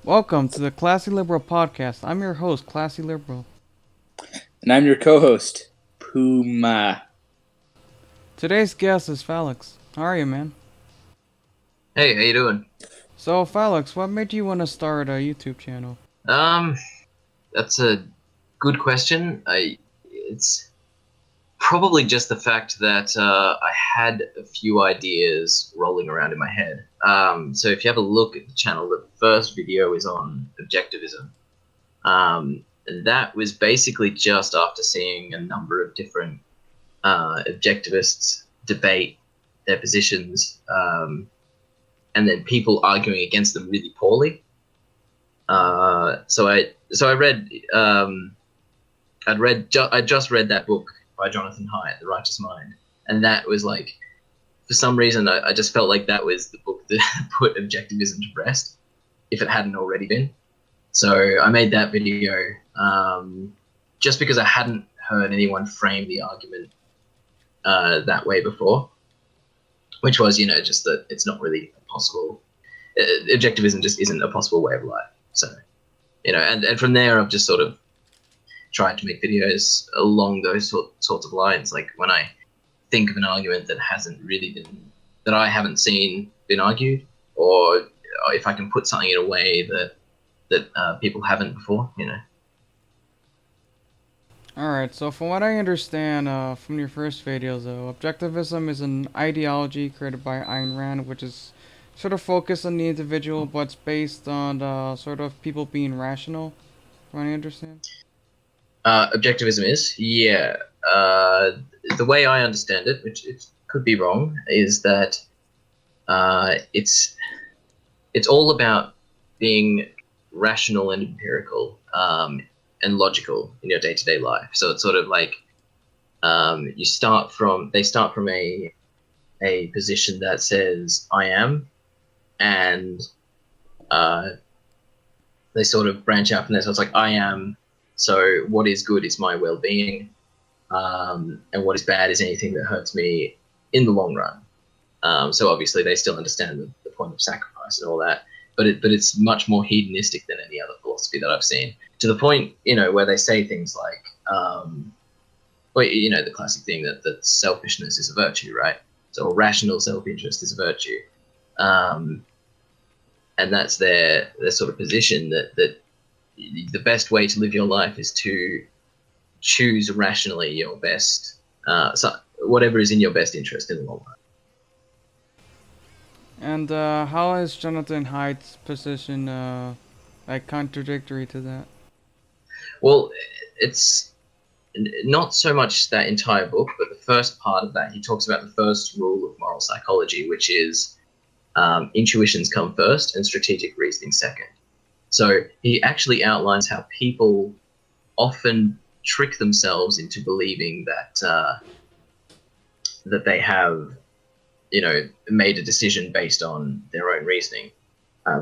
Welcome to the Classy Liberal Podcast. I'm your host, Classy Liberal. And I'm your co-host, Puma. Today's guest is Phalanx. How are you, man? Hey, how you doing? So, Phalanx, what made you want to start a YouTube channel? That's a good question. It's probably just the fact that I had a few ideas rolling around in my head. So if you have a look at the channel, the first video is on Objectivism. And that was basically just after seeing a number of different objectivists debate their positions, and then people arguing against them really poorly. So I read I just read that book by Jonathan Haidt, The Righteous Mind, and that was like, for some reason I just felt like that was the book that put objectivism to rest, if it hadn't already been. So I made that video just because I hadn't heard anyone frame the argument that way before, which was, just that it's not really possible. Objectivism just isn't a possible way of life. So, and from there I've just sort of tried to make videos along those sorts of lines. Like when I think of an argument that I haven't seen been argued, or if I can put something in a way that people haven't before, Alright, so from what I understand from your first videos, though, Objectivism is an ideology created by Ayn Rand, which is sort of focused on the individual, but it's based on sort of people being rational. Do I understand? Objectivism is, yeah. The way I understand it, which it could be wrong, is that it's all about being rational and empirical and logical in your day-to-day life. So it's sort of like they start from a position that says I am, and they sort of branch out from there. So it's like I am. So what is good is my well-being, and what is bad is anything that hurts me in the long run. So obviously they still understand the point of sacrifice and all that, but it's much more hedonistic than any other philosophy that I've seen. To the point, where they say things like, the classic thing that selfishness is a virtue, right? So rational self-interest is a virtue, and that's their sort of position that the best way to live your life is to choose rationally your best, so whatever is in your best interest in the long run. And how is Jonathan Haidt's position contradictory to that? Well, it's not so much that entire book, but the first part of that, he talks about the first rule of moral psychology, which is intuitions come first and strategic reasoning second. So he actually outlines how people often trick themselves into believing that that they have, made a decision based on their own reasoning.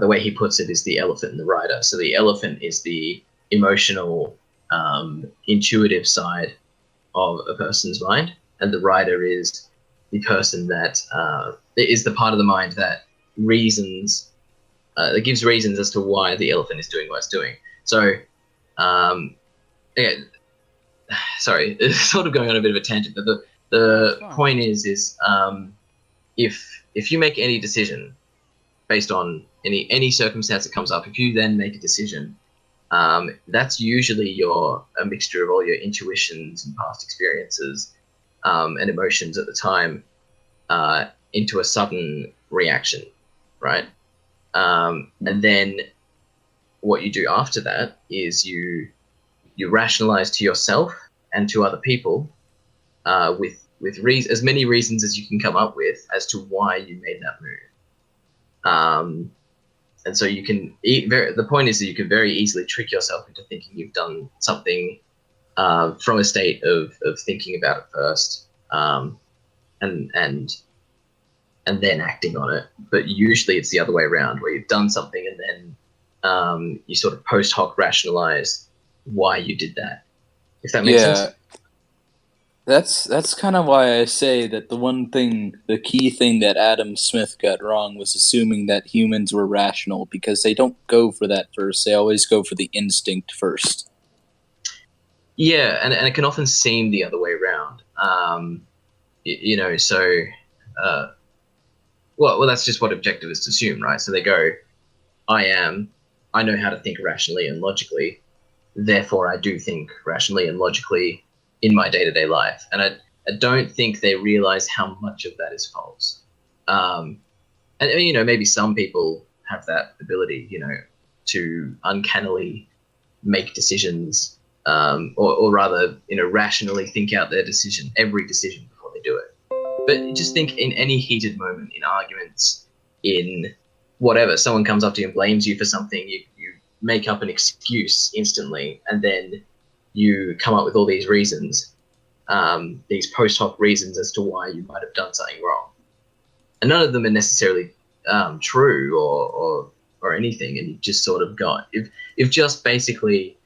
The way he puts it is the elephant and the rider. So the elephant is the emotional, intuitive side of a person's mind, and the rider is the person that is the part of the mind that reasons, that gives reasons as to why the elephant is doing what it's doing. So, sorry, it's sort of going on a bit of a tangent, but the point is if you make any decision based on any circumstance that comes up, if you then make a decision, that's usually a mixture of all your intuitions and past experiences and emotions at the time into a sudden reaction, right? And then what you do after that is you rationalize to yourself and to other people with as many reasons as you can come up with as to why you made that move. And so you can the point is that you can very easily trick yourself into thinking you've done something from a state of thinking about it first, and then acting on it. But usually it's the other way around, where you've done something and then you sort of post hoc rationalize why you did that. If that makes sense. That's kind of why I say that the key thing that Adam Smith got wrong was assuming that humans were rational, because they don't go for that first. They always go for the instinct first. Yeah, and it can often seem the other way around. So well, that's just what objectivists assume, right? So they go, I know how to think rationally and logically, therefore I do think rationally and logically in my day-to-day life. And I don't think they realize how much of that is false. And maybe some people have that ability, to uncannily make decisions, or rather, rationally think out every decision before they do it. But just think, in any heated moment, in arguments, in whatever, someone comes up to you and blames you for something, you make up an excuse instantly, and then you come up with all these reasons, these post hoc reasons as to why you might have done something wrong. And none of them are necessarily true or anything, and you've just sort of you've just basically,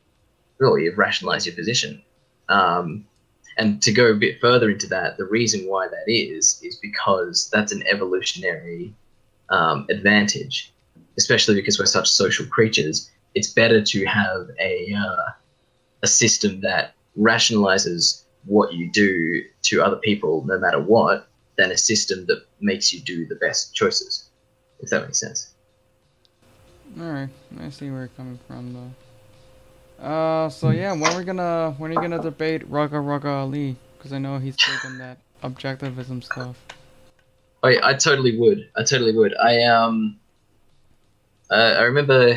really, you've rationalized your position. And to go a bit further into that, the reason why that is because that's an evolutionary advantage, especially because we're such social creatures. It's better to have a system that rationalizes what you do to other people no matter what, than a system that makes you do the best choices, if that makes sense. Alright, I see where you're coming from, though. So yeah, when are you gonna debate Raga Ali? Because I know he's taking that objectivism stuff. I totally would. I remember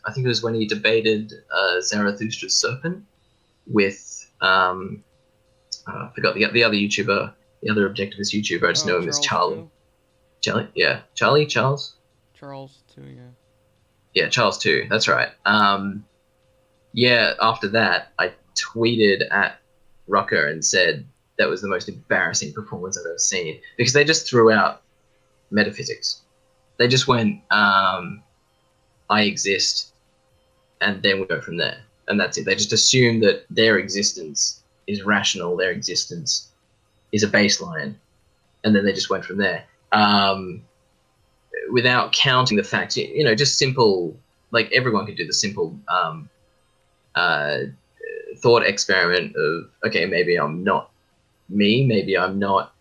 I think it was when he debated Zarathustra's Serpent with I forgot the other YouTuber, the other objectivist YouTuber. I just know him as Charlie. Too. Charles. Charles too, yeah. Yeah, Charles too. That's right. After that, I tweeted at Rucker and said that was the most embarrassing performance I've ever seen, because they just threw out metaphysics. They just went, I exist, and then we go from there. And that's it. They just assume that their existence is rational, their existence is a baseline, and then they just went from there. Without counting the facts, just simple, like everyone could do the simple thought experiment of, okay, maybe I'm not me, maybe I'm not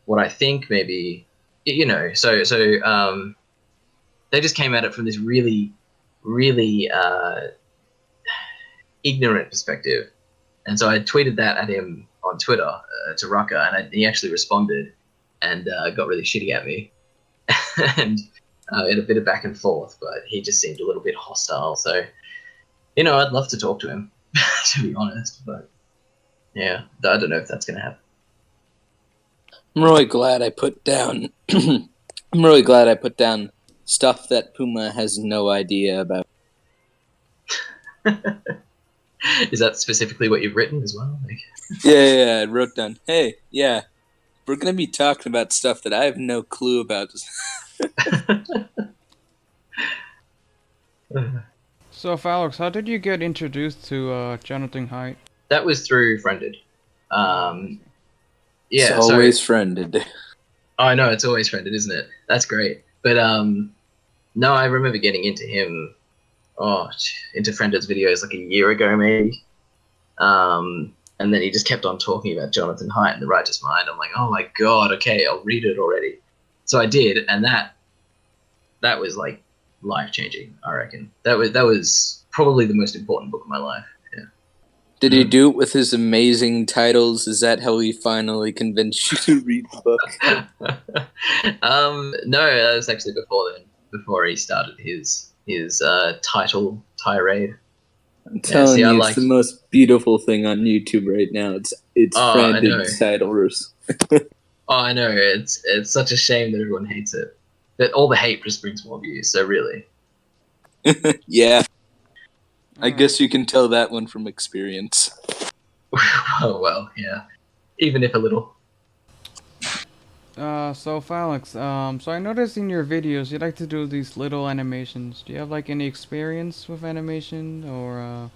what I think, maybe, so they just came at it from this really, really ignorant perspective. And so I tweeted that at him on Twitter, to Rucker, and he actually responded and got really shitty at me. And in a bit of back and forth, but he just seemed a little bit hostile. So, I'd love to talk to him, to be honest, but yeah, I don't know if that's going to happen. I'm really glad I put down I'm really glad I put down stuff that Puma has no idea about. Is that specifically what you've written as well? Yeah, I wrote down, hey, yeah, we're going to be talking about stuff that I have no clue about. So, Phalanx, how did you get introduced to Jonathan Haidt? That was through Friended. It's always Friended. Oh, I know, it's always Friended, isn't it? That's great. But no, I remember getting into him, into Friended's videos like a year ago, maybe. And then he just kept on talking about Jonathan Haidt in The Righteous Mind. I'm like, oh my god, okay, I'll read it already. So I did, and that was like life-changing, I reckon. That was probably the most important book of my life. Yeah. Did he do it with his amazing titles? Is that how he finally convinced you to read the book? No, that was actually before then. Before he started his title tirade. I'm telling you, it's the most beautiful thing on YouTube right now. It's Branded titles. Oh, I know. It's such a shame that everyone hates it. But all the hate just brings more views. So really. Yeah. I guess you can tell that one from experience. Oh well, yeah. Even if a little. So Phalanx, so I noticed in your videos you like to do these little animations. Do you have like any experience with animation, or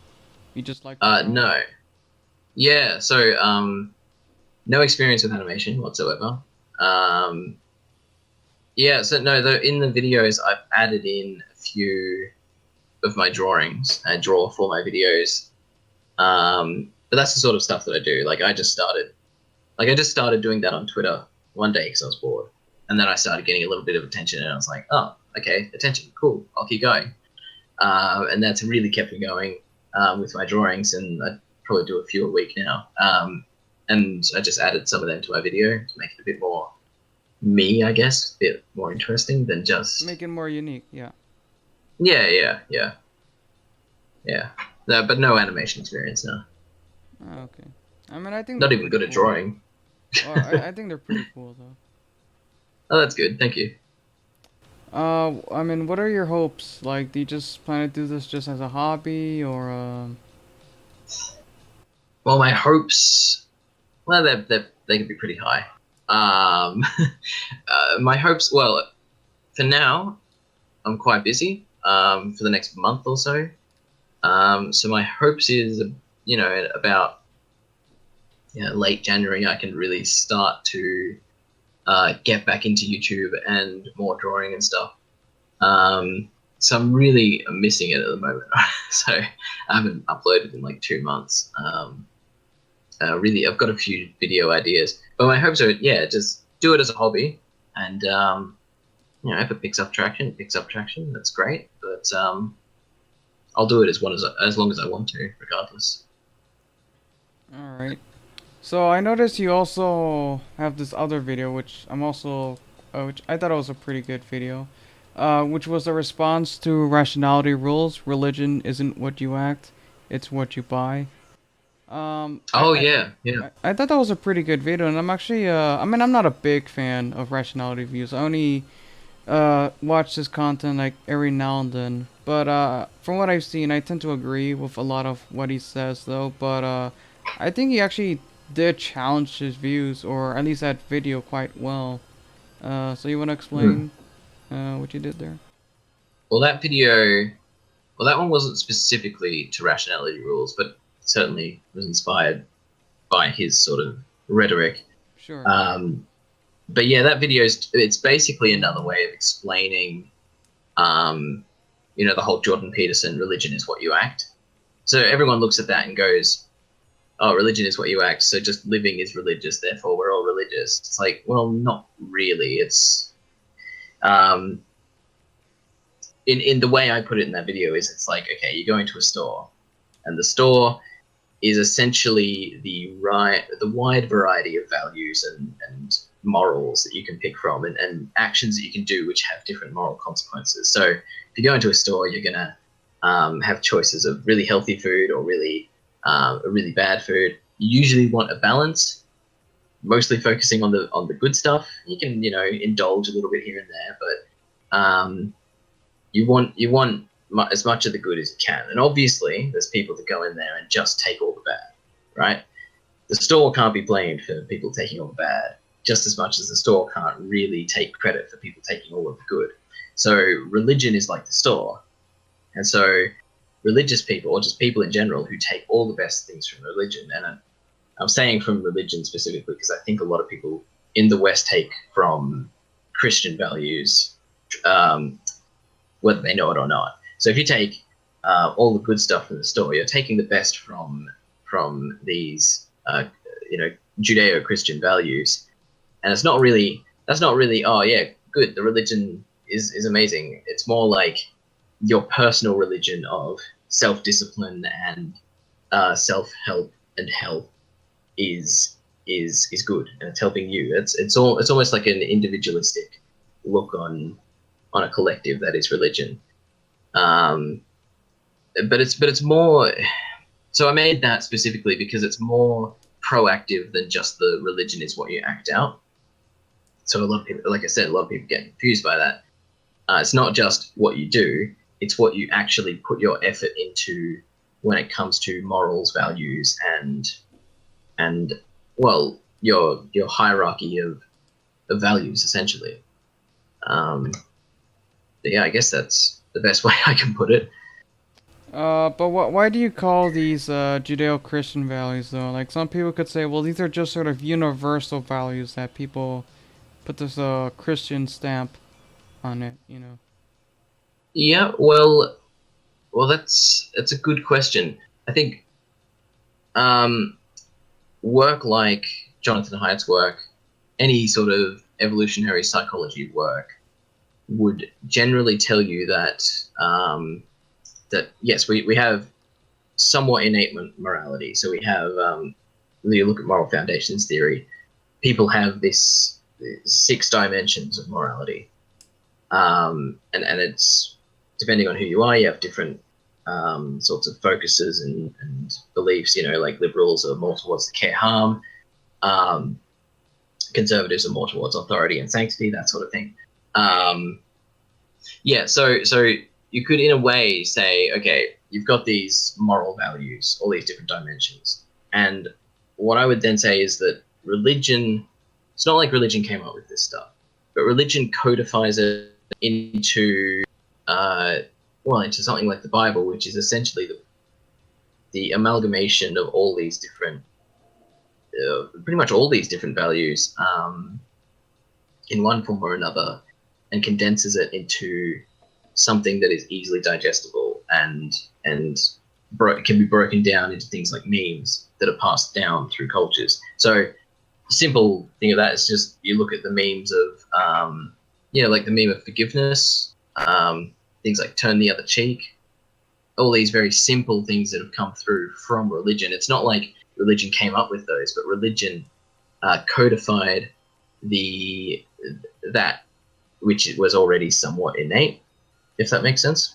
you just like? No. Yeah. So no experience with animation whatsoever. Yeah, so no, in the videos I've added in a few of my drawings. I draw for my videos, but that's the sort of stuff that I do. Like I just started doing that on Twitter one day because I was bored, and then I started getting a little bit of attention, and I was like, oh, okay, attention, cool, I'll keep going. And that's really kept me going with my drawings, and I probably do a few a week now. And I just added some of them to my video to make it a bit more me, I guess, a bit more interesting than just Make it more unique, yeah. Yeah. No, but no animation experience now. Oh, okay. I mean, I think Not they're even pretty good at cool. drawing. Well, I think they're pretty cool though. Oh, that's good. Thank you. I mean, what are your hopes? Like, do you just plan to do this just as a hobby, or Well, my hopes, well, they can be pretty high. My hopes, well, for now, I'm quite busy for the next month or so. So my hopes is, about late January, I can really start to get back into YouTube and more drawing and stuff. So I'm really missing it at the moment. So I haven't uploaded in like 2 months. Really, I've got a few video ideas, but my hopes are, just do it as a hobby, and if it picks up traction, it picks up traction. That's great, but I'll do it as long as I want to, regardless. all right. So I noticed you also have this other video, which which I thought it was a pretty good video, which was a response to rationality rules. Religion isn't what you act, it's what you buy. Oh yeah. I thought that was a pretty good video, and I'm actually, I mean, I'm not a big fan of rationality views. I only watch this content like every now and then. But from what I've seen, I tend to agree with a lot of what he says, though. But I think he actually did challenge his views, or at least that video, quite well. So you want to explain what you did there? Well, that one wasn't specifically to rationality rules, but certainly was inspired by his sort of rhetoric. Sure. But yeah, that video it's basically another way of explaining, the whole Jordan Peterson religion is what you act. So everyone looks at that and goes, oh, religion is what you act, so just living is religious, therefore we're all religious. It's like, well, not really. It's in the way I put it in that video is it's like, okay, you go into a store, and the store is essentially the wide variety of values and morals that you can pick from, and actions that you can do which have different moral consequences. So if you go into a store, you're going to have choices of really healthy food or really bad food. You usually want a balance, mostly focusing on the good stuff. You can indulge a little bit here and there, but you want as much of the good as you can. And obviously, there's people that go in there and just take all the bad, right? The store can't be blamed for people taking all the bad, just as much as the store can't really take credit for people taking all of the good. So religion is like the store. And so religious people, or just people in general, who take all the best things from religion, and I'm saying from religion specifically because I think a lot of people in the West take from Christian values, whether they know it or not. So if you take all the good stuff from the store, you're taking the best from these Judeo-Christian values, and that's not really oh yeah, good, the religion is amazing. It's more like your personal religion of self-discipline and self-help and health is good, and it's helping you. It's almost like an individualistic look on a collective that is religion. But it's more. So I made that specifically because it's more proactive than just the religion is what you act out. So a lot of people, like I said, a lot of people get confused by that. It's not just what you do; it's what you actually put your effort into when it comes to morals, values, and well, your hierarchy of values, essentially. But yeah, I guess that's the best way I can put it. But why do you call these Judeo-Christian values though? Like some people could say, well, these are just sort of universal values that people put this Christian stamp on it, you know. Yeah, well, that's a good question. I think um, work like Jonathan Haidt's work, any sort of evolutionary psychology work, would generally tell you that that yes, we have somewhat innate morality. So we have when you look at moral foundations theory, people have this 6 dimensions of morality, and it's depending on who you are, you have different sorts of focuses and beliefs. You know, like liberals are more towards the care harm, um, conservatives are more towards authority and sanctity, that sort of thing. Um, yeah, so you could, in a way, say, okay, you've got these moral values, all these different dimensions, and what I would then say is that religion. It's not like religion came up with this stuff, but religion codifies it into into something like the Bible, which is essentially the amalgamation of all these different, pretty much all these different values in one form or another, and condenses it into something that is easily digestible and can be broken down into things like memes that are passed down through cultures. So, simple thing of that is just you look at the memes of like the meme of forgiveness, things like turn the other cheek, all these very simple things that have come through from religion. It's not like religion came up with those, but religion codified that which was already somewhat innate, if that makes sense.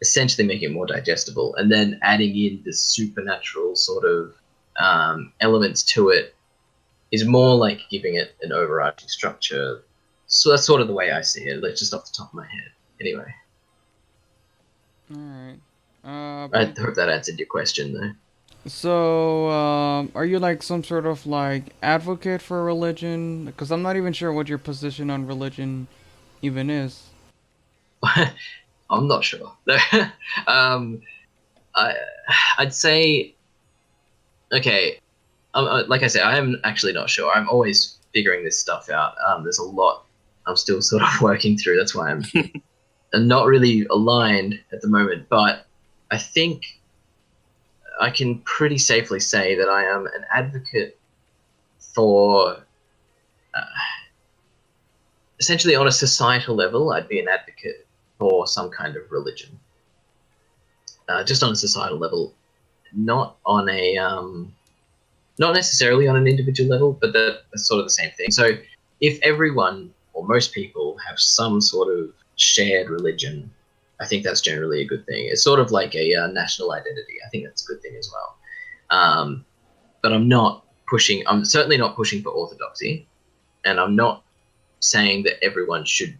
Essentially making it more digestible, and then adding in the supernatural sort of elements to it is more like giving it an overarching structure. So that's sort of the way I see it, like just off the top of my head. Anyway, Alright. I hope that answered your question, though. So, are you like some sort of like advocate for religion? Because I'm not even sure what your position on religion even is. I'm not sure. um, I'd say, okay, like I said, I am actually not sure. I'm always figuring this stuff out. There's a lot I'm still sort of working through. That's why I'm not really aligned at the moment. But I think I can pretty safely say that I am an advocate for, essentially on a societal level, I'd be an advocate for some kind of religion. Just on a societal level, not on a not necessarily on an individual level, but that's sort of the same thing. So if everyone or most people have some sort of shared religion, I think that's generally a good thing. It's sort of like a national identity. I think that's a good thing as well. But I'm certainly not pushing for orthodoxy, and I'm not saying that everyone should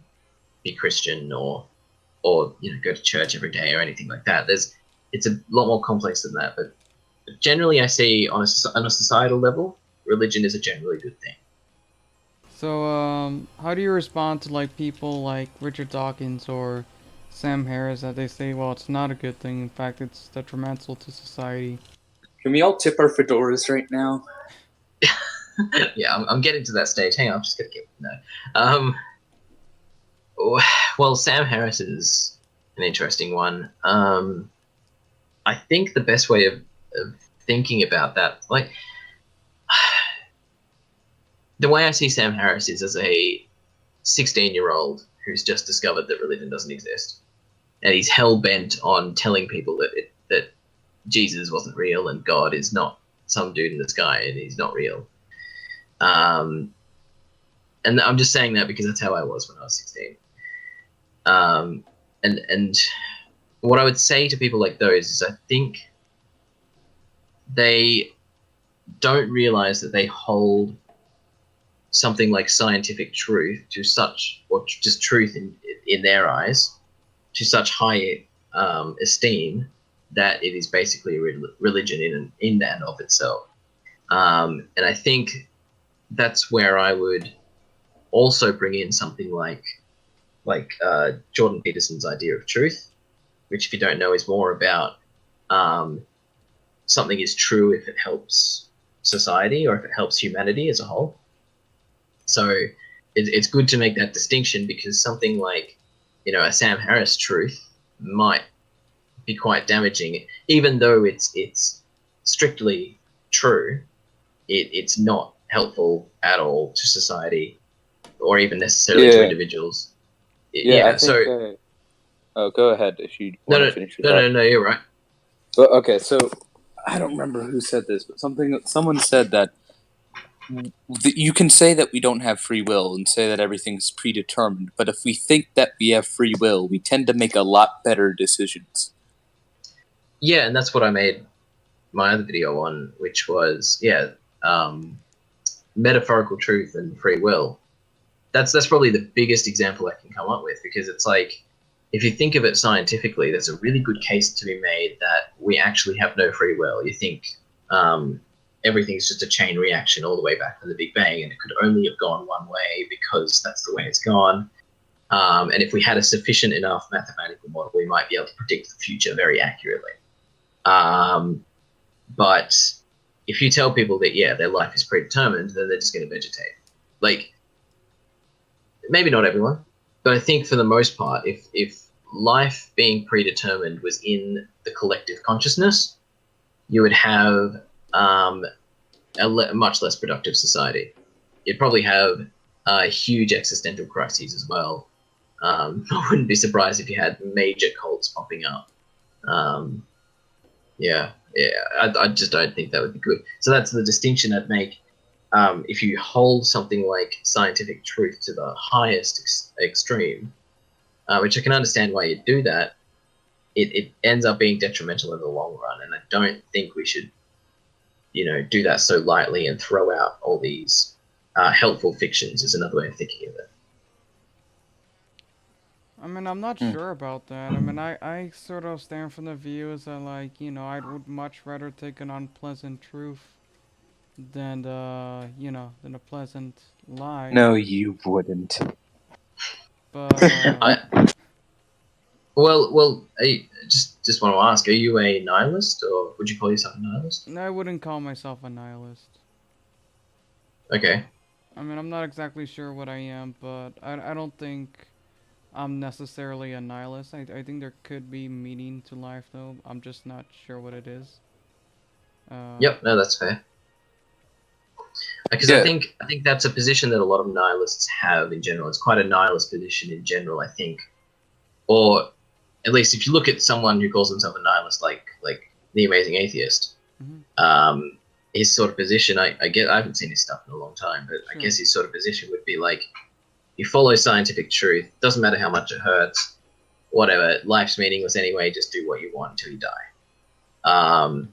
be Christian or go to church every day or anything like that. It's a lot more complex than that, but generally I see on a societal level, religion is a generally good thing. So, how do you respond to like people like Richard Dawkins or Sam Harris that they say, well, it's not a good thing. In fact, it's detrimental to society. Can we all tip our fedoras right now? Yeah, I'm getting to that stage. Hang on, I'm just gonna get no. Well, Sam Harris is an interesting one. I think the best way of thinking about that, like, the way I see Sam Harris is as a 16-year-old who's just discovered that religion doesn't exist, and he's hell bent on telling people that Jesus wasn't real and God is not some dude in the sky and he's not real. And I'm just saying that because that's how I was when I was 16. And what I would say to people like those is I think they don't realize that they hold something like scientific truth to such, or just truth in their eyes, to such high esteem that it is basically a religion in and of itself. And I think that's where I would also bring in something like Jordan Peterson's idea of truth, which, if you don't know, is more about something is true if it helps society or if it helps humanity as a whole. So it's good to make that distinction, because something like, a Sam Harris truth might be quite damaging, even though it's strictly true. It's not helpful at all to society, or even necessarily to individuals. I think, oh, go ahead if you want to finish your thought. No, you're right. But okay, so I don't remember who said this, but someone said that you can say that we don't have free will and say that everything's predetermined, but if we think that we have free will, we tend to make a lot better decisions. Yeah, and that's what I made my other video on, which was metaphorical truth and free will. That's probably the biggest example I can come up with, because it's like, if you think of it scientifically, there's a really good case to be made that we actually have no free will. You think everything's just a chain reaction all the way back from the Big Bang, and it could only have gone one way because that's the way it's gone. And if we had a sufficient enough mathematical model, we might be able to predict the future very accurately. But if you tell people that, their life is predetermined, then they're just going to vegetate. Like, maybe not everyone, but I think for the most part, if life being predetermined was in the collective consciousness, you would have a much less productive society. You'd probably have huge existential crises as well. I wouldn't be surprised if you had major cults popping up. I just don't think that would be good. So that's the distinction I'd make. If you hold something like scientific truth to the highest extreme, which I can understand why you'd do that, it ends up being detrimental in the long run. And I don't think we should, do that so lightly and throw out all these helpful fictions, is another way of thinking of it. I mean, I'm not sure about that. I mean, I sort of stand from the views that, like, I would much rather take an unpleasant truth than than a pleasant lie. No, you wouldn't. But well, I just want to ask: are you a nihilist, or would you call yourself a nihilist? no, I wouldn't call myself a nihilist. Okay. I mean, I'm not exactly sure what I am, but I don't think I'm necessarily a nihilist. I think there could be meaning to life, though. I'm just not sure what it is. Yep, no, that's fair. Because I think that's a position that a lot of nihilists have in general. It's quite a nihilist position in general, I think. Or at least if you look at someone who calls himself a nihilist, like the Amazing Atheist, his sort of position, I haven't seen his stuff in a long time, but I guess his sort of position would be like, you follow scientific truth, doesn't matter how much it hurts, whatever, life's meaningless anyway, just do what you want until you die. And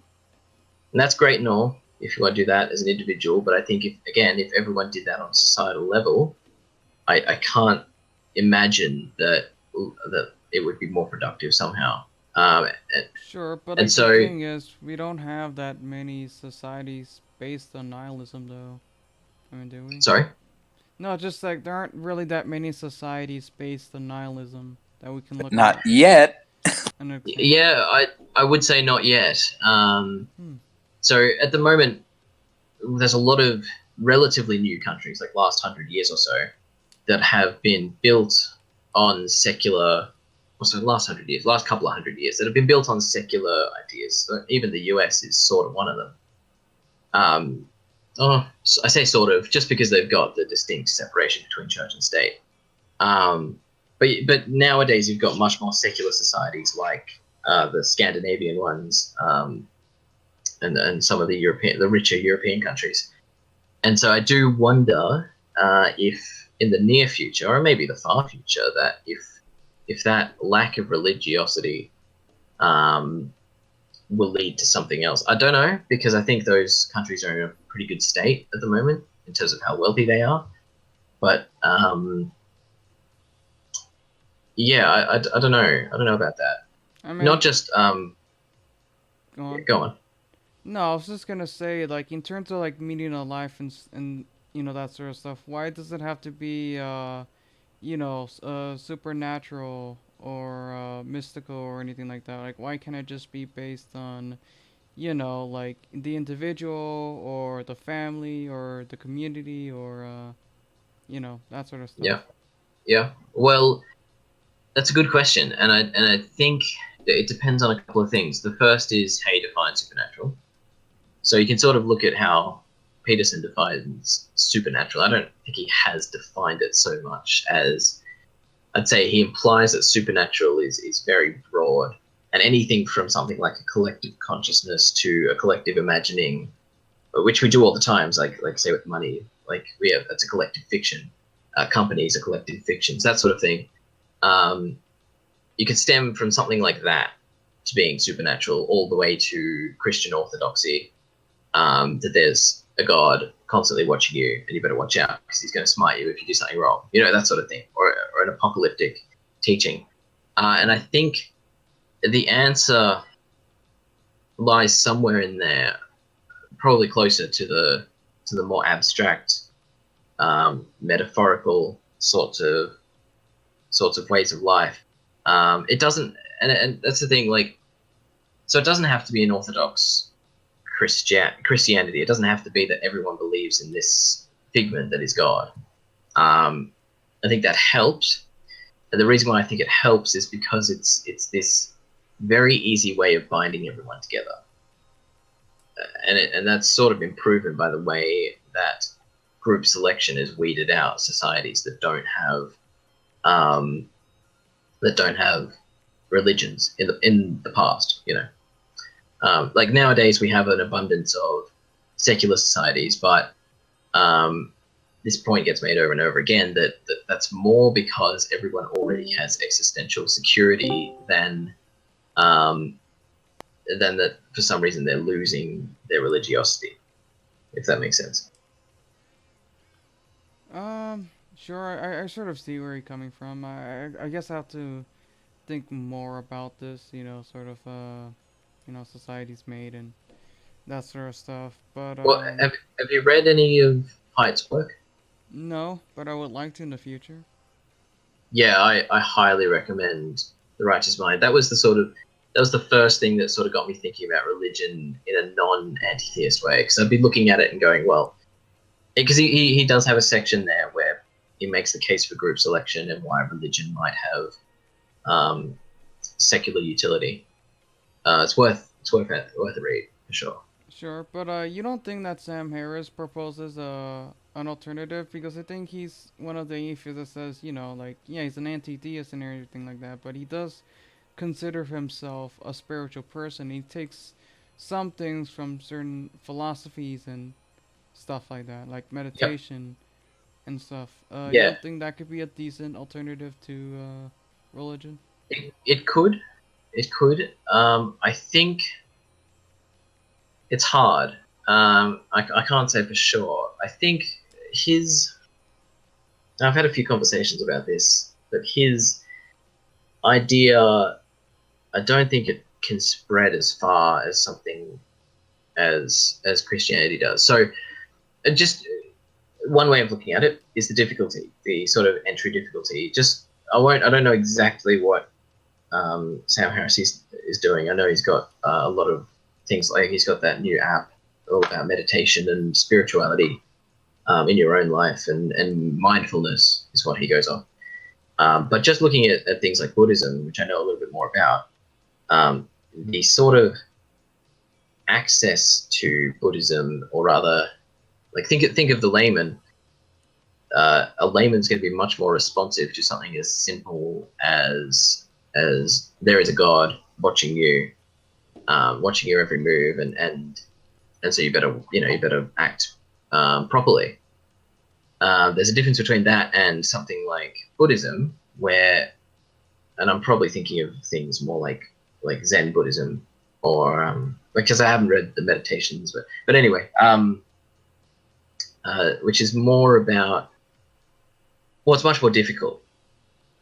that's great and all, if you want to do that as an individual, but I think if everyone did that on a societal level, I can't imagine that it would be more productive somehow. Sure, but the thing is, we don't have that many societies based on nihilism, though. I mean, do we? Sorry? No, just like there aren't really that many societies based on nihilism that we can look at. Not yet. Yeah, I would say not yet. So at the moment, there's a lot of relatively new countries, like last 100 years or so, that have been built on secular. Also, last couple of hundred years, that have been built on secular ideas. So even the US is sort of one of them. I say sort of, just because they've got the distinct separation between church and state. But nowadays you've got much more secular societies, like the Scandinavian ones, and some of the richer European countries. And so I do wonder if in the near future, or maybe the far future, that if that lack of religiosity will lead to something else. I don't know, because I think those countries are in a pretty good state at the moment in terms of how wealthy they are. But I don't know. I don't know about that. I mean, not just go on. No, I was just gonna say, like, in terms of like meaning of life and that sort of stuff, why does it have to be supernatural or mystical or anything like that? Like, why can't it just be based on, like the individual or the family or the community or, that sort of stuff? Yeah, yeah. Well, that's a good question, and I think that it depends on a couple of things. The first is how you define supernatural. So you can sort of look at how Peterson defines supernatural. I don't think he has defined it so much as I'd say he implies that supernatural is very broad, and anything from something like a collective consciousness to a collective imagining, which we do all the times, like say with money, like we have that's a collective fiction. Companies are collective fictions, that sort of thing. Um, you could stem from something like that to being supernatural, all the way to Christian orthodoxy, that there's a God constantly watching you, and you better watch out because he's going to smite you if you do something wrong. That sort of thing, or an apocalyptic teaching. And I think the answer lies somewhere in there, probably closer to the more abstract, metaphorical sorts of ways of life. It doesn't, and that's the thing. Like, so it doesn't have to be an orthodox Christianity. It doesn't have to be that everyone believes in this figment that is God. I think that helps, and the reason why I think it helps is because it's this very easy way of binding everyone together, and that's sort of been proven by the way that group selection has weeded out societies that don't have religions in the past. Like nowadays we have an abundance of secular societies, but this point gets made over and over again that's more because everyone already has existential security than that for some reason they're losing their religiosity, if that makes sense. Sure. I sort of see where you're coming from. I guess I have to think more about this. Sort of society's made and that sort of stuff. But Well, have you read any of Haidt's work? no. But I would like to in the future. Yeah, I highly recommend The Righteous Mind. That was the first thing that sort of got me thinking about religion in a non-anti-theist way, because I'd be looking at it and going, well, because he does have a section there where he makes the case for group selection and why religion might have secular utility. It's worth a read for sure. Sure, but you don't think that Sam Harris proposes an alternative? Because I think he's one of the atheists that says, like, yeah, he's an anti-theist and everything like that, but he does consider himself a spiritual person. He takes some things from certain philosophies and stuff like that, like Yep. meditation and stuff. You Yeah, don't think that could be a decent alternative to religion? it could. It could. I think it's hard. I can't say for sure. I think his. I've had a few conversations about this, but his idea, I don't think it can spread as far as something as Christianity does. So, just one way of looking at it is the difficulty, the sort of entry difficulty. I don't know exactly what Sam Harris is doing. I know he's got a lot of things, like he's got that new app all about meditation and spirituality in your own life, and mindfulness is what he goes on. But just looking at things like Buddhism, which I know a little bit more about, the sort of access to Buddhism, or rather, like think of the layman. A layman's going to be much more responsive to something as simple as there is a God watching you, watching your every move, and so you better act properly. There's a difference between that and something like Buddhism, where, and I'm probably thinking of things more like Zen Buddhism, or because I haven't read the meditations, but anyway, which is more about, well, it's much more difficult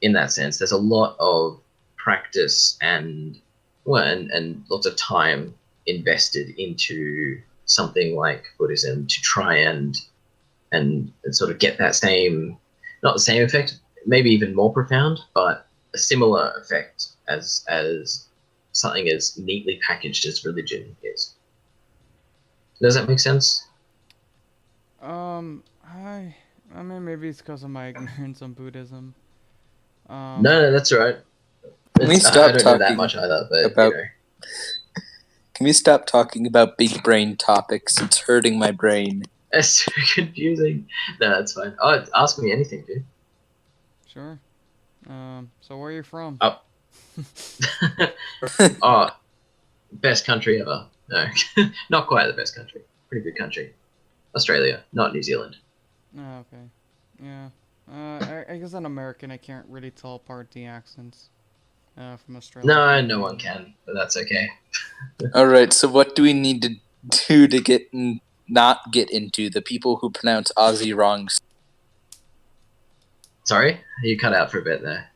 in that sense. There's a lot of practice and lots of time invested into something like Buddhism to try and sort of get that same, not the same effect, maybe even more profound, but a similar effect as something as neatly packaged as religion is. Does that make sense? I mean, maybe it's because of my ignorance on Buddhism. No, that's all right. Can we I stop don't know that talking much either, but about? you know. Can we stop talking about big brain topics? It's hurting my brain. It's so confusing. No, that's fine. Oh, ask me anything, dude. Sure. So where are you from? Oh. Oh, best country ever. No, not quite the best country. Pretty good country. Australia, not New Zealand. Oh, okay. Yeah. I guess I'm American. I can't really tell apart the accents. From Australia. No, no one can, but that's okay. All right. So what do we need to do to not get into the people who pronounce Aussie wrong? Sorry, you cut out for a bit there.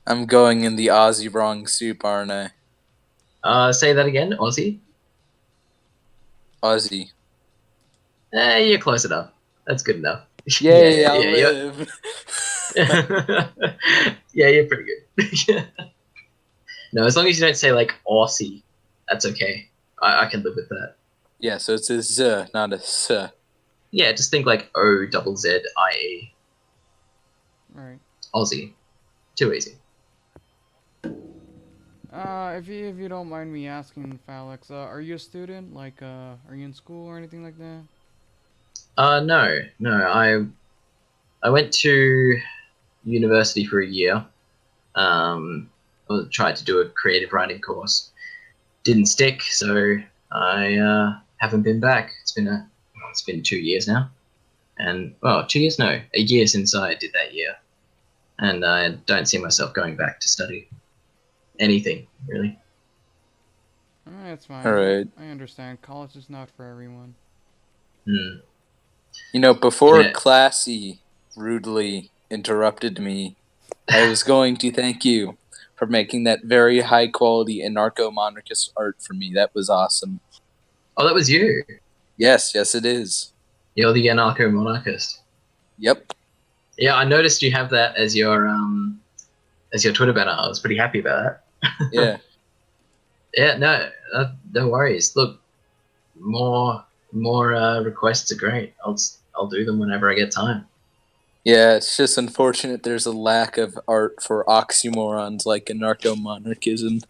I'm going in the Aussie wrong soup, aren't I? Say that again, Aussie. Aussie. You're close enough. That's good enough. Yay! yeah, I'll yeah, live. yeah, you're pretty good. No, as long as you don't say like Aussie, that's okay. I can live with that. Yeah. So it's a z, not a s. Yeah, just think like OZZIE. Right. Aussie. Too easy. If you don't mind me asking, Phalanx, are you a student? Like, are you in school or anything like that? No. I went to university for a year. I tried to do a creative writing course. Didn't stick, so I haven't been back. It's been 2 years now, and well, 2 years, no, a year since I did that year, and I don't see myself going back to study anything really. That's fine. All right. I understand. College is not for everyone. Hmm. You know, before Yeah. Classy rudely interrupted me, I was going to thank you for making that very high quality anarcho-monarchist art for me. That was awesome. Oh, that was you. Yes, it is. You're the anarcho-monarchist. Yep. Yeah, I noticed you have that as your Twitter banner. I was pretty happy about that. Yeah. Yeah, no worries. Look, more requests are great. I'll do them whenever I get time. Yeah, it's just unfortunate there's a lack of art for oxymorons like anarcho-monarchism.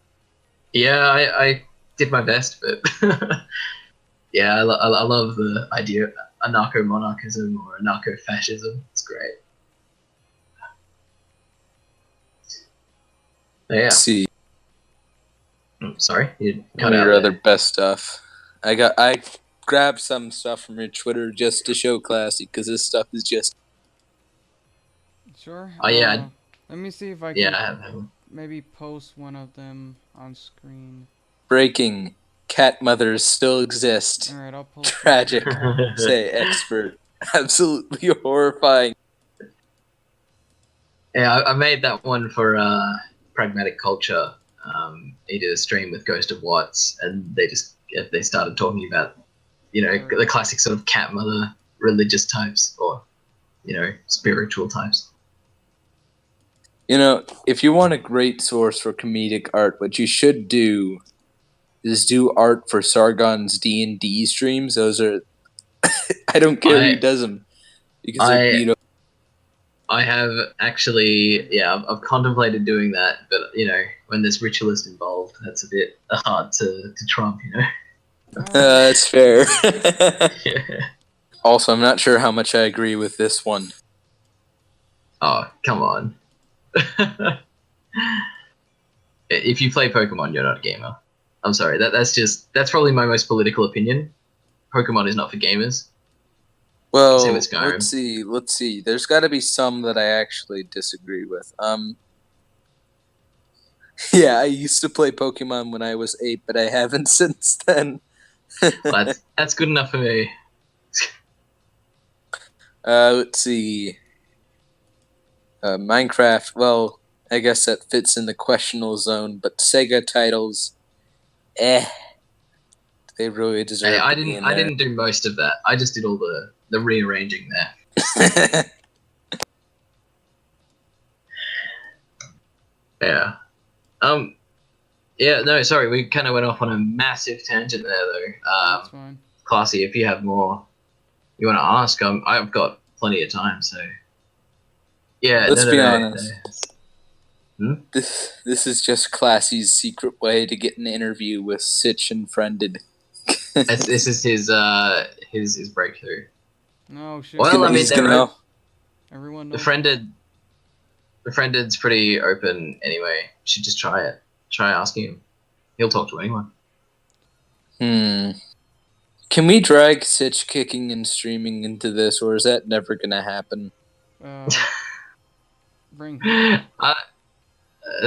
Yeah, I did my best, but yeah, I love the idea of anarcho-monarchism or anarcho-fascism. It's great. Yeah. Let's see. Sorry, you One cut of out your there. other best stuff. I grabbed some stuff from your Twitter just to show Classy, because this stuff is just... Sure. Oh yeah, Let me see if I yeah. can I have that one. maybe post one of them on screen. Breaking. Cat mothers still exist. All right, I'll post. Tragic. Say expert. Absolutely horrifying. Yeah, I made that one for Pragmatic Culture. He did a stream with Ghost of Watts, and they started talking about, the classic sort of cat mother religious types, or spiritual types. You know, if you want a great source for comedic art, what you should do is do art for Sargon's D&D streams. Those are... I don't care who does them, because they're beautiful. I have actually, I've contemplated doing that, but when there's ritualist involved, that's a bit hard to trump, That's fair. Yeah. Also, I'm not sure how much I agree with this one. Oh, come on. If you play Pokemon, you're not a gamer. I'm sorry. That's probably my most political opinion. Pokemon is not for gamers. Well, Same as Skyrim. let's see. There's got to be some that I actually disagree with. Yeah, I used to play Pokemon when I was 8, but I haven't since then. Well, that's good enough for me. Let's see. Minecraft, well, I guess that fits in the questionable zone, but Sega titles, they really deserve Hey, I to be in I there. didn't do most of that. I just did all the rearranging there. Yeah. Yeah. No, sorry, we kind of went off on a massive tangent there, though. That's fine. Classy, if you have more you want to ask, I've got plenty of time, so yeah. Let's No, no, be no. honest. Hmm? This is just Classy's secret way to get an interview with Sitch and Friended. This is his breakthrough. No shit. Well, I mean, He's gonna Everyone the knows. friended's pretty open anyway. You should just try it. Try asking him. He'll talk to anyone. Can we drag Sitch kicking and streaming into this, or is that never gonna happen? Bring A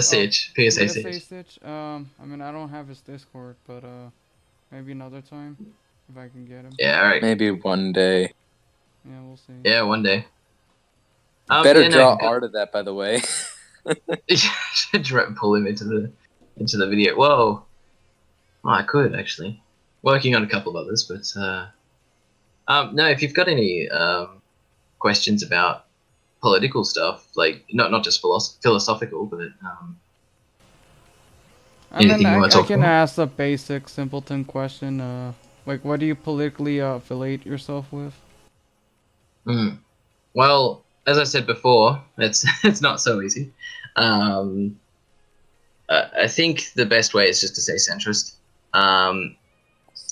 Sitch, PSA PSA Sitch. Stitch. I mean, I don't have his Discord, but maybe another time if I can get him. Yeah, all right. Maybe one day. Yeah, we'll see. Yeah, one day. Better yeah, no, draw art of that, by the way. pull him into the video. Whoa. Oh, I could actually. Working on a couple of others, but no. If you've got any questions about political stuff, like not just philosophical, but I mean, anything you want to I talk can about. ask a basic simpleton question. Like, what do you politically affiliate yourself with? Well, as I said before, it's it's not so easy. I think the best way is just to say centrist.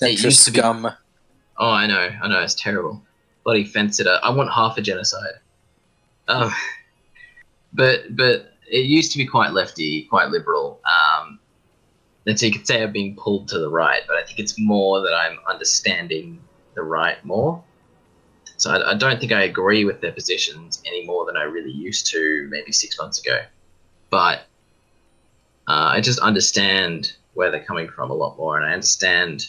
It Centrist used to be- scum. Oh, I know, it's terrible. Bloody fence sitter. I want half a genocide. But it used to be quite lefty, quite liberal. And so you could say I'm being pulled to the right, but I think it's more that I'm understanding the right more. So I don't think I agree with their positions any more than I really used to maybe 6 months ago. But I just understand where they're coming from a lot more, and I understand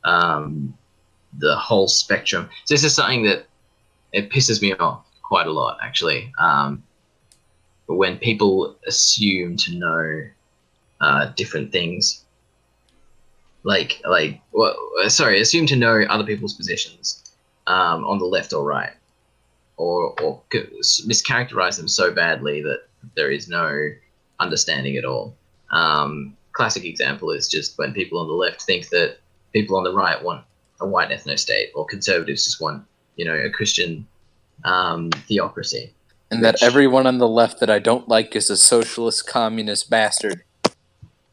the whole spectrum. So this is something that it pisses me off quite a lot, actually. When people assume to know different things, assume to know other people's positions on the left or right, or mischaracterize them so badly that there is no understanding at all. Classic example is just when people on the left think that people on the right want a white ethno-state, or conservatives just want, a Christian theocracy. And that everyone on the left that I don't like is a socialist communist bastard.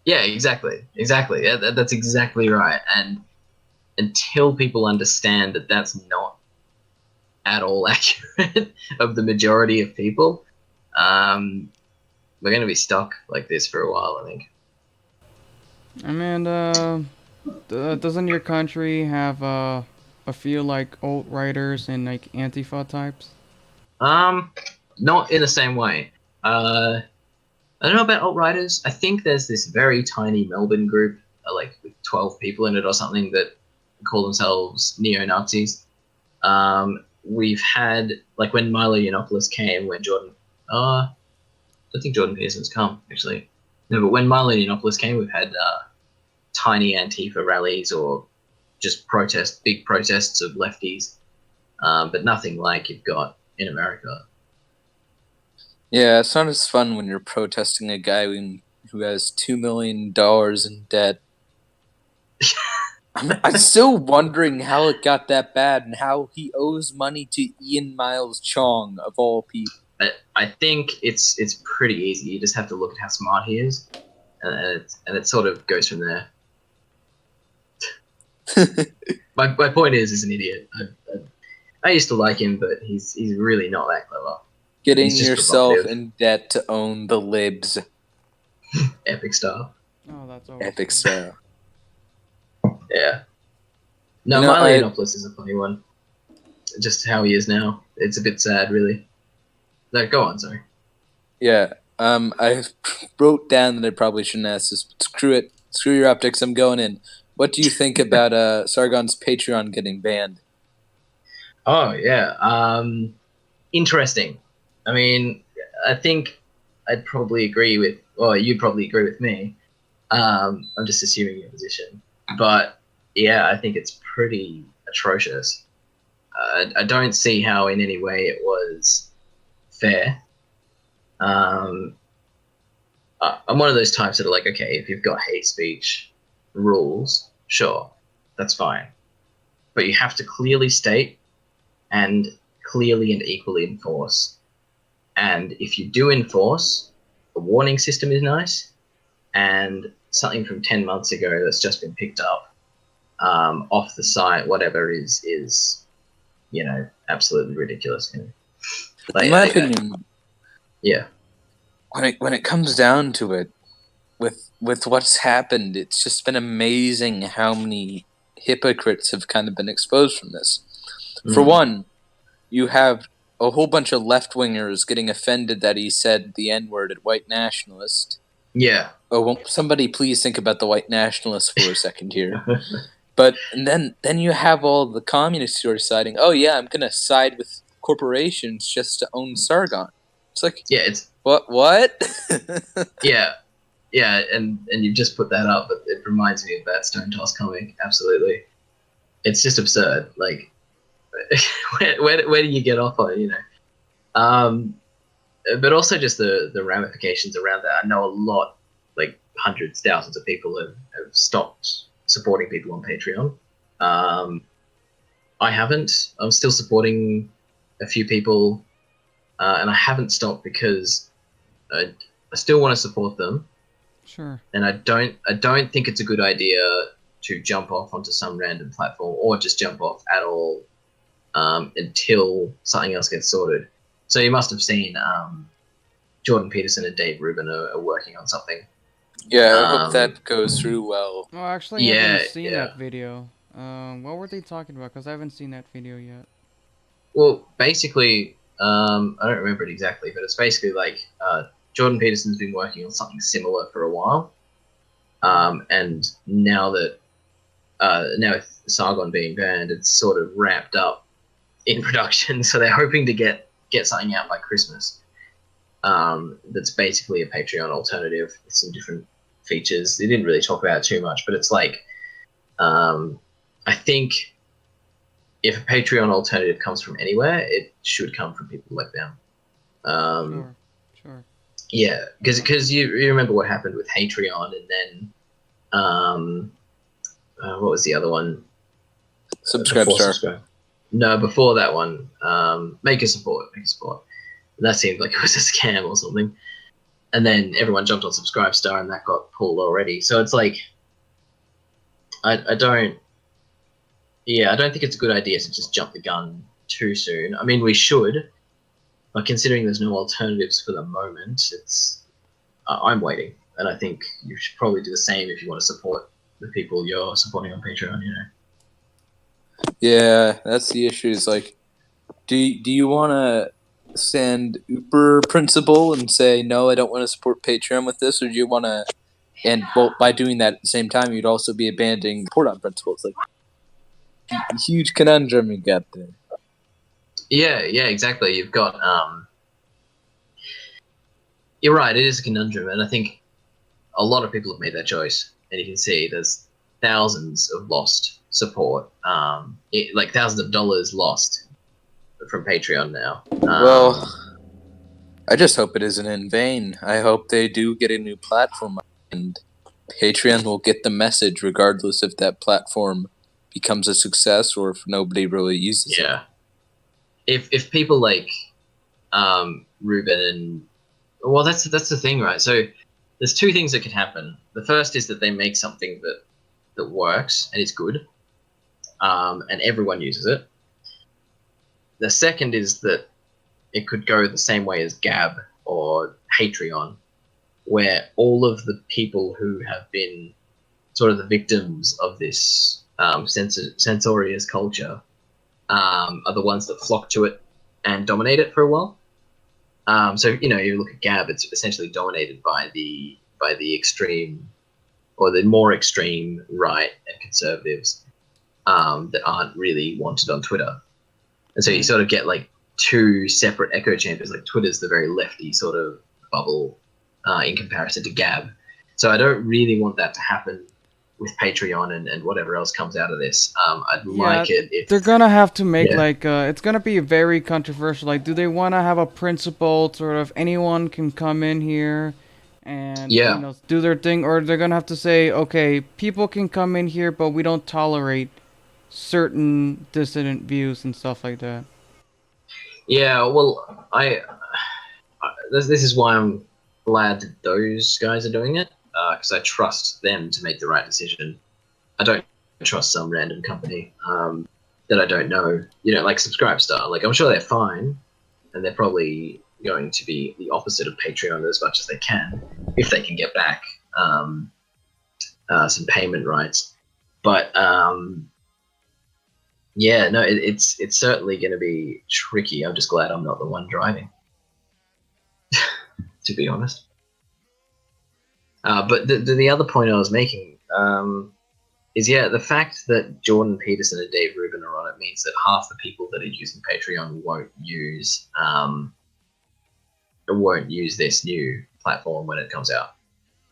Yeah, exactly. Yeah, that's exactly right. And until people understand that that's not at all accurate of the majority of people, we're going to be stuck like this for a while, I think. I mean, doesn't your country have a few like alt-righters and like Antifa types? Not in the same way. I don't know about alt-righters. I think there's this very tiny Melbourne group, like with 12 people in it or something, that call themselves neo-Nazis. We've had, like, when Milo Yiannopoulos came, when Jordan... I don't think Jordan Peterson's come, actually. No, but when Milo Yiannopoulos came, we've had tiny Antifa rallies or just big protests of lefties, but nothing like you've got in America. Yeah, it's not as fun when you're protesting a guy who has $2 million in debt. I'm still wondering how it got that bad and how he owes money to Ian Miles Chong, of all people. I think it's pretty easy. You just have to look at how smart he is, and it sort of goes from there. My point is, he's an idiot. I used to like him, but he's really not that clever. Getting yourself in debt to own the libs. Epic stuff. Oh, that's always Epic fun. stuff. Yeah. No, Milo Yiannopoulos is a funny one. Just how he is now. It's a bit sad, really. No, go on, sorry. Yeah. I wrote down that I probably shouldn't ask this, but screw it. Screw your optics, I'm going in. What do you think about Sargon's Patreon getting banned? Oh, yeah. Interesting. I mean, I think I'd probably agree with, or you'd probably agree with me. I'm just assuming your position. But, yeah, I think it's pretty atrocious. I don't see how in any way it was fair. I'm one of those types that are like, okay, if you've got hate speech rules, sure, that's fine, but you have to clearly state and clearly and equally enforce. And if you do enforce, a warning system is nice, and something from 10 months ago that's just been picked up off the site, whatever, is absolutely ridiculous. In my opinion, yeah. when it comes down to it, with what's happened, it's just been amazing how many hypocrites have kind of been exposed from this. For one, you have a whole bunch of left-wingers getting offended that he said the N-word at white nationalist. Yeah. Oh, won't somebody please think about the white nationalists for a second here. But and then you have all the communists who are deciding, oh yeah, I'm going to side with corporations just to own Sargon. It's like, yeah, it's what? yeah, and you've just put that up, but it reminds me of that Stone Toss comic. Absolutely, it's just absurd. Like, where do you get off on it? But also just the ramifications around that. I know a lot, like hundreds, thousands of people have stopped supporting people on Patreon. I haven't. I'm still supporting a few people, and I haven't stopped because I still want to support them. Sure. And I don't think it's a good idea to jump off onto some random platform or just jump off at all until something else gets sorted. So you must have seen Jordan Peterson and Dave Rubin are working on something. Yeah, I hope that goes through well. Well, actually, I haven't seen that video. What were they talking about? Because I haven't seen that video yet. Well, basically, I don't remember it exactly, but it's basically like Jordan Peterson's been working on something similar for a while, and now that with Sargon being banned, it's sort of ramped up in production. So they're hoping to get something out by Christmas. That's basically a Patreon alternative with some different features. They didn't really talk about it too much, but it's like, I think if a Patreon alternative comes from anywhere, it should come from people like them. Sure. Yeah, because you remember what happened with Patreon, and then what was the other one? Subscribe Star. No, before that one, Make a Support. And that seemed like it was a scam or something. And then everyone jumped on Subscribe Star, and that got pulled already. So it's like, I don't think it's a good idea to just jump the gun too soon. I mean, we should, but considering there's no alternatives for the moment, I'm waiting, and I think you should probably do the same if you want to support the people you're supporting on Patreon. Yeah, that's the issue. Is like, do you want to stand uber principle and say no, I don't want to support Patreon with this, or do you want to? And by doing that at the same time, you'd also be abandoning support on principle. It's like a huge conundrum you got there. Yeah, exactly. You've got you're right. It is a conundrum, and I think a lot of people have made that choice. And you can see there's thousands of lost support, like thousands of dollars lost from Patreon now. Well, I just hope it isn't in vain. I hope they do get a new platform, and Patreon will get the message regardless if that platform becomes a success or if nobody really uses it. Yeah. If people like Ruben and that's the thing, right? So there's two things that could happen. The first is that they make something that works and is good, and everyone uses it. The second is that it could go the same way as Gab or Patreon, where all of the people who have been sort of the victims of this censorious culture are the ones that flock to it and dominate it for a while. So you look at Gab; it's essentially dominated by the extreme, or the more extreme right and conservatives that aren't really wanted on Twitter. And so you sort of get like two separate echo chambers. Like Twitter's the very lefty sort of bubble in comparison to Gab. So I don't really want that to happen with Patreon and whatever else comes out of this. I'd like it if they're gonna have to make it's gonna be very controversial. Like, do they want to have a principled sort of anyone can come in here and Yeah. do their thing, or they're gonna have to say, okay, people can come in here, but we don't tolerate certain dissident views and stuff like that. Yeah, well, this is why I'm glad that those guys are doing it, because I trust them to make the right decision. I don't trust some random company that I don't know, like Subscribestar. Like, I'm sure they're fine, and they're probably going to be the opposite of Patreon as much as they can, if they can get back some payment rights. But yeah, no, it's certainly going to be tricky. I'm just glad I'm not the one driving, to be honest. But the other point I was making is, the fact that Jordan Peterson and Dave Rubin are on it means that half the people that are using Patreon won't use this new platform when it comes out.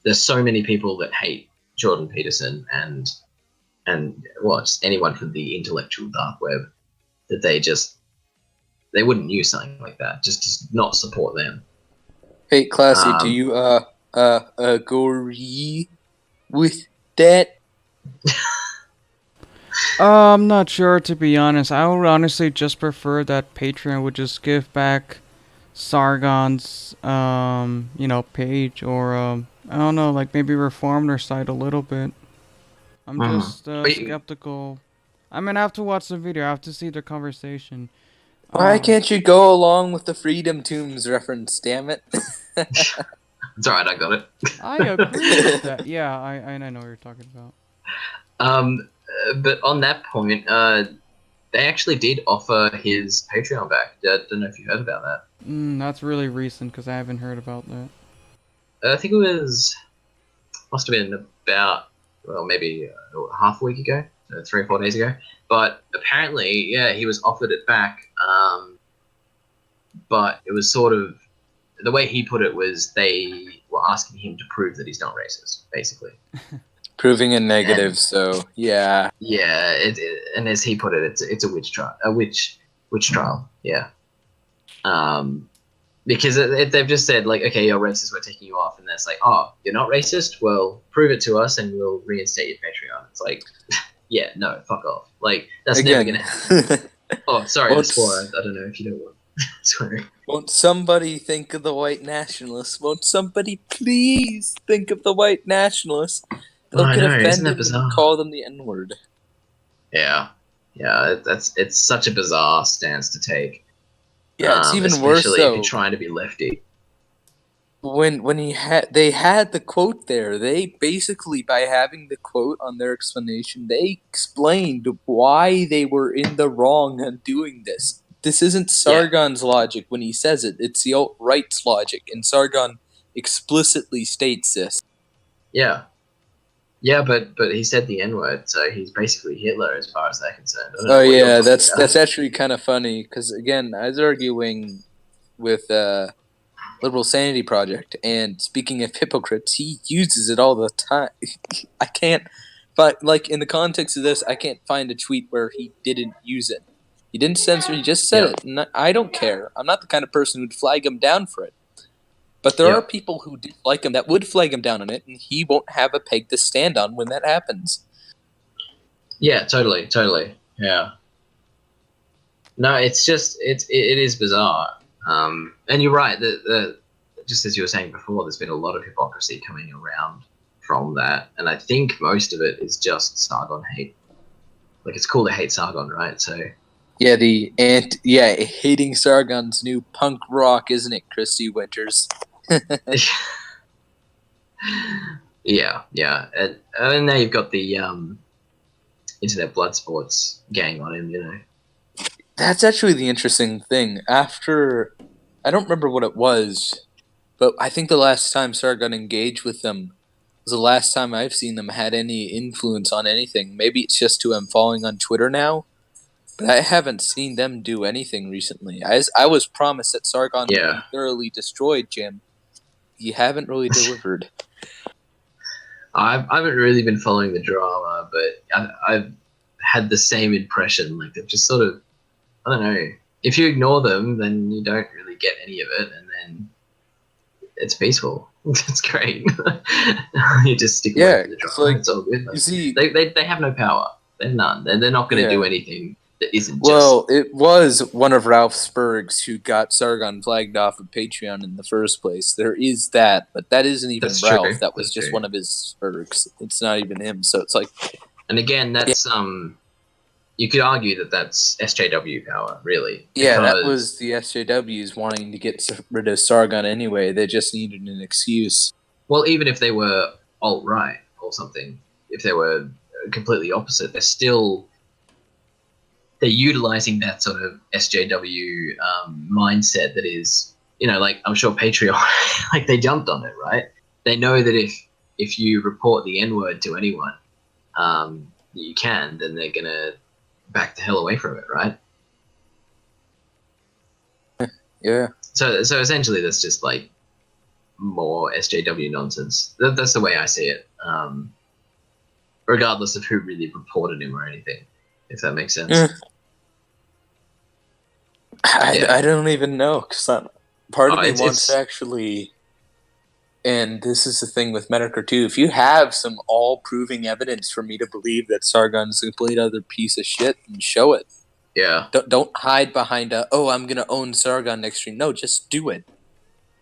There's so many people that hate Jordan Peterson and just anyone from the intellectual dark web that they wouldn't use something like that. Just not support them. Hey, Classy, do you agree with that? I'm not sure, to be honest. I would honestly just prefer that Patreon would just give back Sargon's page, or I don't know, like maybe reform their site a little bit. I'm just skeptical. I mean, I have to watch the video. I have to see the conversation. Why can't you go along with the Freedom Tombs reference, damn it? It's alright, I got it. I agree with that. Yeah, I know what you're talking about. But on that point, they actually did offer his Patreon back. I don't know if you heard about that. That's really recent, because I haven't heard about that. I think it must have been about, maybe half a week ago, 3 or 4 days ago. But apparently, he was offered it back. But it was sort of, the way he put it was they were asking him to prove that he's not racist, basically. Proving a negative, so yeah. Yeah, and as he put it, it's a witch trial. Witch trial, yeah. Because they've just said, like, okay, you're racist, we're taking you off. And that's like, oh, you're not racist? Well, prove it to us and we'll reinstate your Patreon. It's like, yeah, no, fuck off. Like, that's never going to happen. Oh, sorry, I swore. I don't know if you don't want swearing. Won't somebody think of the white nationalists? Won't somebody please think of the white nationalists? They'll get offended and call them the N-word. Yeah. Yeah, it's such a bizarre stance to take. Yeah, it's even worse, though. Especially if you're trying to be lefty. When they had the quote there, they basically, by having the quote on their explanation, they explained why they were in the wrong on doing this. This isn't Sargon's logic when he says it. It's the alt-right's logic, and Sargon explicitly states this. Yeah. Yeah, but he said the N-word, so he's basically Hitler as far as they're concerned. Oh yeah, that's actually kind of funny, because again, I was arguing with Liberal Sanity Project, and speaking of hypocrites, he uses it all the time. I can't, but like in the context of this, I can't find a tweet where he didn't use it. He didn't censor, he just said it, and I don't care. I'm not the kind of person who'd flag him down for it. But there are people who dislike him that would flag him down on it, and he won't have a peg to stand on when that happens. Yeah, totally. Yeah. No, it's just it is bizarre. And you're right. The just as you were saying before, there's been a lot of hypocrisy coming around from that, and I think most of it is just Sargon hate. Like, it's cool to hate Sargon, right? So. Yeah, hating Sargon's new punk rock, isn't it, Christy Winters? yeah, and now you've got the Internet Blood Sports gang on him, That's actually the interesting thing. After, I don't remember what it was, but I think the last time Sargon engaged with them was the last time I've seen them had any influence on anything. Maybe it's just who I'm following on Twitter now, but I haven't seen them do anything recently. I was promised that Sargon would be thoroughly destroyed, Jim. You haven't really delivered. I haven't really been following the drama, but I've had the same impression. Like, they've just sort of, I don't know. If you ignore them, then you don't really get any of it, and then it's peaceful. It's great. You just stick Yeah, away from the it's drama. like, It's all good. Like, you see, they have no power. They're none. They're not going to Yeah. do anything that isn't well, it was one of Ralph Spurgs who got Sargon flagged off of Patreon in the first place. There is that, but that isn't even That's Ralph. true. That was That's just true. one of his Spurgs. It's not even him. So it's like, And again, that's you could argue that that's SJW power, really. yeah, that because- was the SJWs wanting to get rid of Sargon anyway. They just needed an excuse. Well, even if they were alt-right or something, if they were completely opposite, they're utilizing that sort of SJW mindset that is, like, I'm sure Patreon, like, they jumped on it, right? They know that if you report the N-word to anyone, you can, then they're going to back the hell away from it, right? Yeah. So essentially that's just, like, more SJW nonsense. That's the way I see it, regardless of who really reported him or anything, if that makes sense. I don't even know, because part of me it's- wants to actually, and this is the thing with Medicare too, if you have some all-proving evidence for me to believe that Sargon's a complete other piece of shit, then show it. Yeah. Don't hide behind I'm going to own Sargon next stream. No, just do it.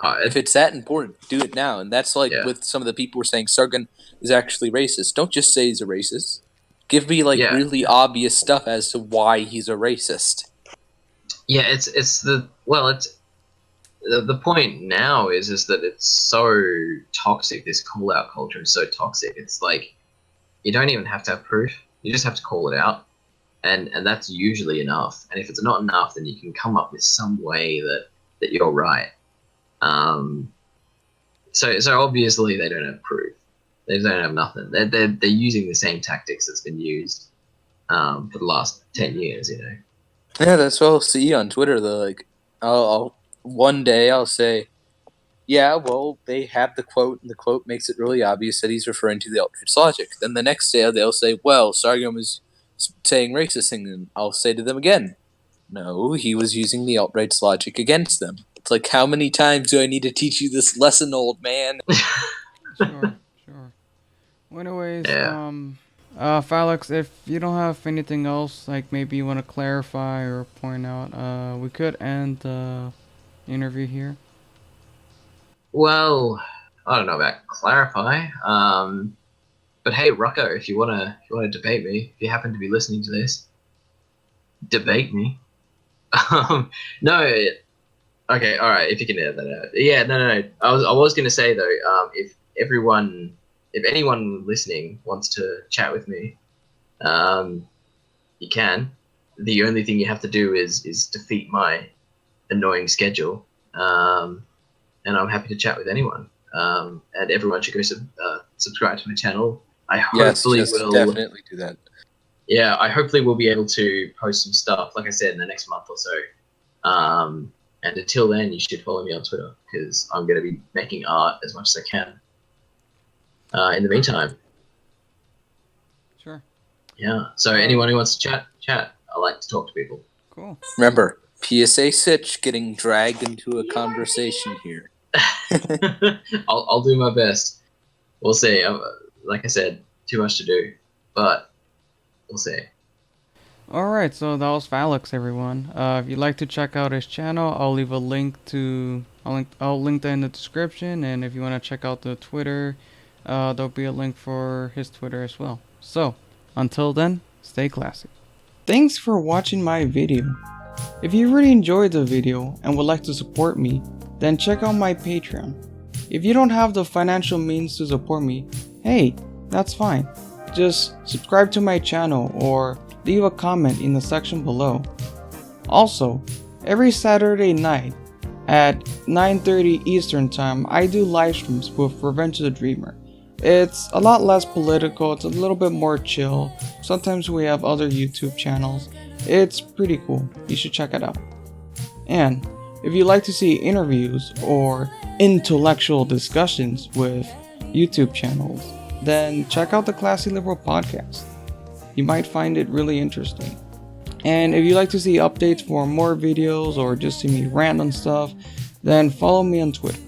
If it's that important, do it now. And that's like with some of the people who are saying Sargon is actually racist. Don't just say he's a racist. Give me really obvious stuff as to why he's a racist. Yeah, the point now is that it's so toxic. This call out culture is so toxic. It's like you don't even have to have proof. You just have to call it out, and that's usually enough. And if it's not enough, then you can come up with some way that you're right. So obviously they don't have proof. They don't have nothing. They're using the same tactics that's been used for the last 10 years. Yeah, that's what I'll see on Twitter. I'll one day I'll say, yeah, well, they have the quote, and the quote makes it really obvious that he's referring to the alt-right's logic. Then the next day they'll say, well, Sargon was saying racist things, and I'll say to them again, no, he was using the alt-right's logic against them. It's like, how many times do I need to teach you this lesson, old man? Sure. Well, anyways, Phalanx, if you don't have anything else, like maybe you want to clarify or point out, we could end the interview here. Well, I don't know about clarify. But hey, Rocco, if you wanna debate me, if you happen to be listening to this, debate me. No. Okay, all right. If you can edit that out. Yeah, no. I was gonna say though, if anyone listening wants to chat with me, you can. The only thing you have to do is defeat my annoying schedule, and I'm happy to chat with anyone. And everyone should go subscribe to my channel. I hopefully will definitely do that. Yeah, I hopefully will be able to post some stuff, like I said, in the next month or so. And until then, you should follow me on Twitter, because I'm going to be making art as much as I can. In the meantime. Sure. Yeah. So anyone who wants to chat. I like to talk to people. Cool. Remember, PSA Sitch getting dragged into a conversation here. I'll do my best. We'll see. Like I said, too much to do, but we'll see. Alright, so that was Phalanx, everyone. If you'd like to check out his channel, I'll leave a link I'll link that in the description, and if you want to check out the Twitter, there'll be a link for his Twitter as well. So, until then, stay classy. Thanks for watching my video. If you really enjoyed the video and would like to support me, then check out my Patreon. If you don't have the financial means to support me, hey, that's fine. Just subscribe to my channel or leave a comment in the section below. Also, every Saturday night at 9:30 Eastern Time, I do live streams with Revenge of the Dreamer. It's a lot less political, it's a little bit more chill. Sometimes we have other YouTube channels. It's pretty cool, you should check it out. And if you'd like to see interviews or intellectual discussions with YouTube channels, then check out the Classy Liberal podcast. You might find it really interesting. And if you'd like to see updates for more videos or just see me rant on stuff, then follow me on Twitter.